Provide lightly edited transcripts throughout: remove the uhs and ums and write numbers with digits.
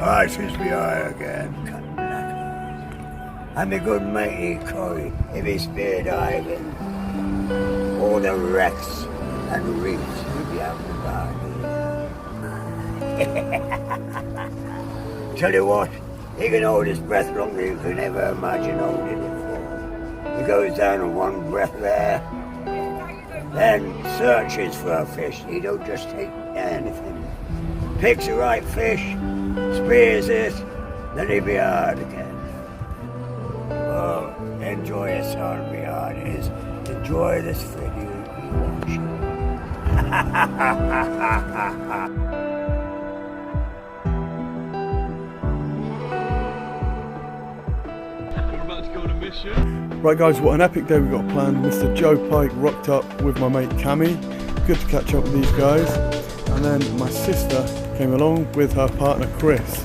Right, it's me eye again. And the good matey Corey, if he's spear diving, all the wrecks and reefs he'll be having about here. Tell you what, he can hold his breath longer than you can ever imagine holding it for. He goes down on one breath there, then searches for a fish. He don't just take anything. Picks the right fish, spears it, then he'll be hard again. Oh, enjoy it, son, be hard it is. Enjoy this video you watching. We're about to go on a mission. Right guys, what an epic day we got planned. Mr. Joe Pike rocked up with my mate Cammy. Good to catch up with these guys. And then my sister came along with her partner Chris.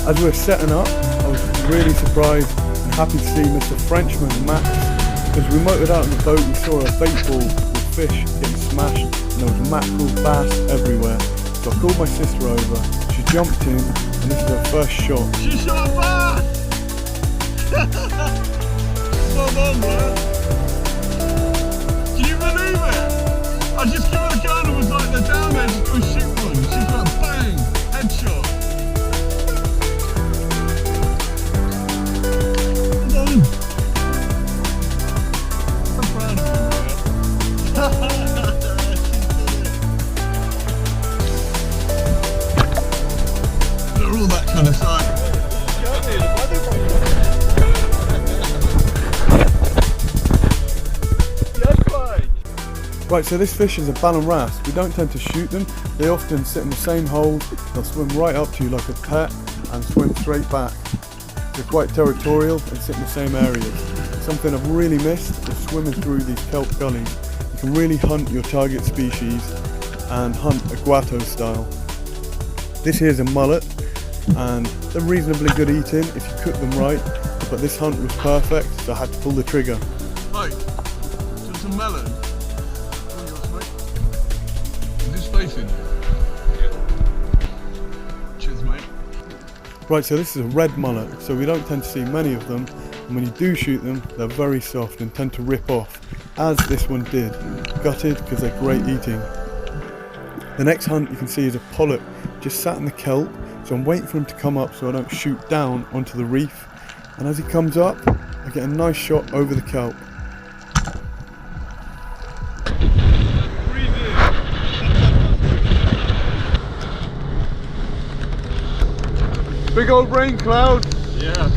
As we were setting up, I was really surprised and happy to see Mr. Frenchman Max. As we motored out in the boat, we saw a bait ball with fish getting smashed and there was mackerel, bass everywhere. So I called my sister over, she jumped in and this is her first shot. She shot a bass! Well done, man. Can you believe it? I just gave her the gun and was like, they're down there, just go shoot one. She's like, bang, headshot. Well done. I'm proud of you, they're all that kind of size. Right, so this fish is a Ballon wrasse. We don't tend to shoot them. They often sit in the same hole. They'll swim right up to you like a pet and swim straight back. They're quite territorial and sit in the same areas. Something I've really missed is swimming through these kelp gullies. You can really hunt your target species and hunt aguato style. This here's a mullet and they're reasonably good eating if you cook them right, but this hunt was perfect, so I had to pull the trigger. Right, so it's a melon. Facing. Cheers, mate. Right, so this is a red mullet, so we don't tend to see many of them, and when you do shoot them, they're very soft and tend to rip off, as this one did. Gutted because they're great eating. The next hunt you can see is a pollock, just sat in the kelp, so I'm waiting for him to come up so I don't shoot down onto the reef, and as he comes up, I get a nice shot over the kelp. Big old rain cloud. Yeah.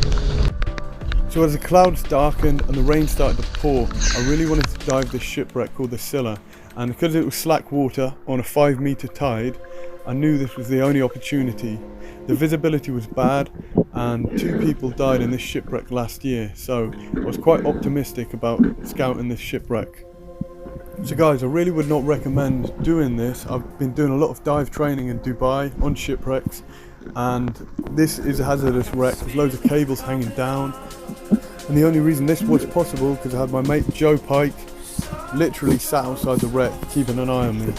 So as the clouds darkened and the rain started to pour, I really wanted to dive this shipwreck called the Cilla, and because it was slack water on a 5-meter tide, I knew this was the only opportunity. The visibility was bad and 2 people died in this shipwreck last year, so I was quite optimistic about scouting this shipwreck. So guys, I really would not recommend doing this. I've been doing a lot of dive training in Dubai on shipwrecks, and this is a hazardous wreck. There's loads of cables hanging down, and the only reason this was possible because I had my mate Joe Pike literally sat outside the wreck keeping an eye on me.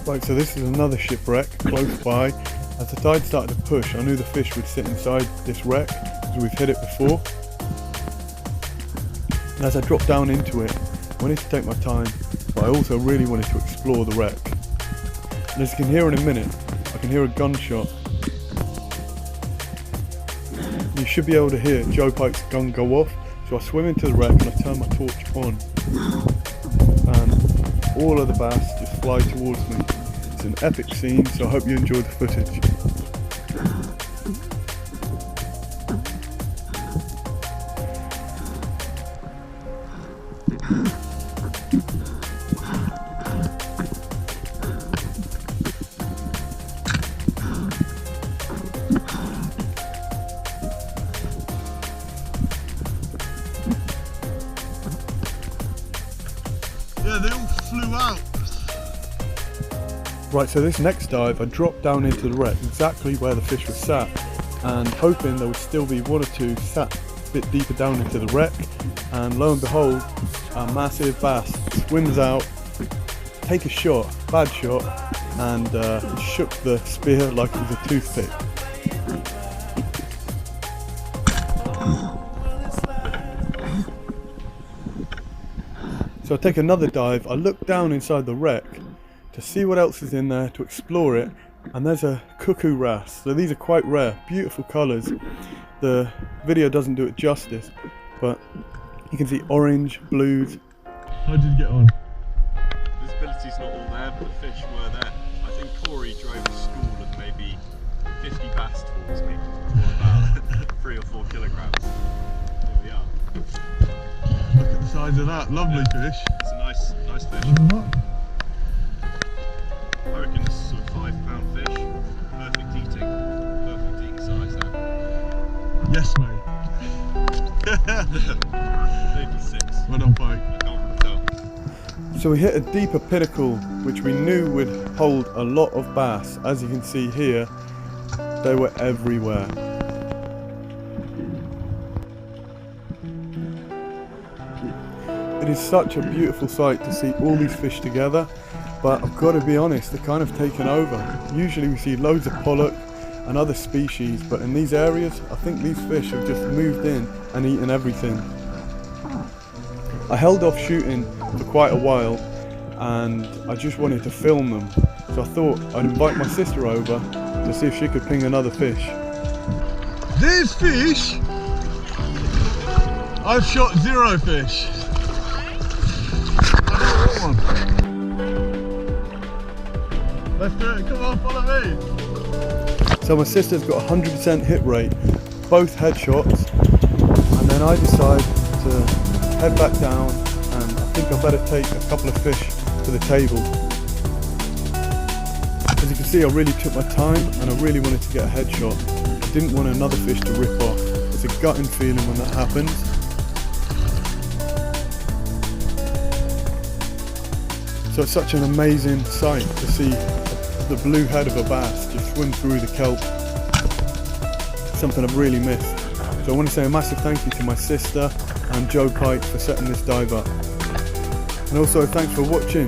Right, so this is another shipwreck close by. As the tide started to push, I knew the fish would sit inside this wreck because we've hit it before. And as I dropped down into it, I wanted to take my time, but I also really wanted to explore the wreck. And as you can hear in a minute, I can hear a gunshot. You should be able to hear Joe Pike's gun go off, so I swim into the wreck and I turn my torch on. And all of the bass just fly towards me. It's an epic scene, so I hope you enjoy the footage. Yeah, they all flew out. Right, so this next dive, I dropped down into the wreck, exactly where the fish was sat, and hoping there would still be one or two sat a bit deeper down into the wreck, and lo and behold, a massive bass swims out, take a shot, bad shot, and it shook the spear like it was a toothpick. So I take another dive, I look down inside the wreck to see what else is in there, to explore it, and there's a cuckoo wrasse. So these are quite rare, beautiful colours. The video doesn't do it justice, but you can see orange, blues. How did you get on? Visibility's not all there, but the fish were there. I think Corey drove a school of maybe 50 bass towards me, for about 3 or 4 kilograms. Here we are. Look at the size of that, lovely fish. It's a nice fish. I reckon this is sort of 5 pound fish. Perfect eating size that. Yes, mate. Maybe 6. Well done, Pike. I can't really tell. So we hit a deeper pinnacle, which we knew would hold a lot of bass. As you can see here, they were everywhere. It is such a beautiful sight to see all these fish together, but I've got to be honest, they're kind of taken over. Usually we see loads of pollock and other species, but in these areas I think these fish have just moved in and eaten everything. I held off shooting for quite a while and I just wanted to film them, so I thought I'd invite my sister over to see if she could ping another fish. There's fish! I've shot 0 fish. One. Let's do it, come on, follow me. So my sister's got a 100% hit rate, both headshots, and then I decide to head back down and I think I better take a couple of fish to the table. As you can see, I really took my time and I really wanted to get a headshot. I didn't want another fish to rip off. It's a gutting feeling when that happens. So it's such an amazing sight to see the blue head of a bass just swim through the kelp. Something I've really missed. So I want to say a massive thank you to my sister and Joe Pike for setting this dive up. And also thanks for watching.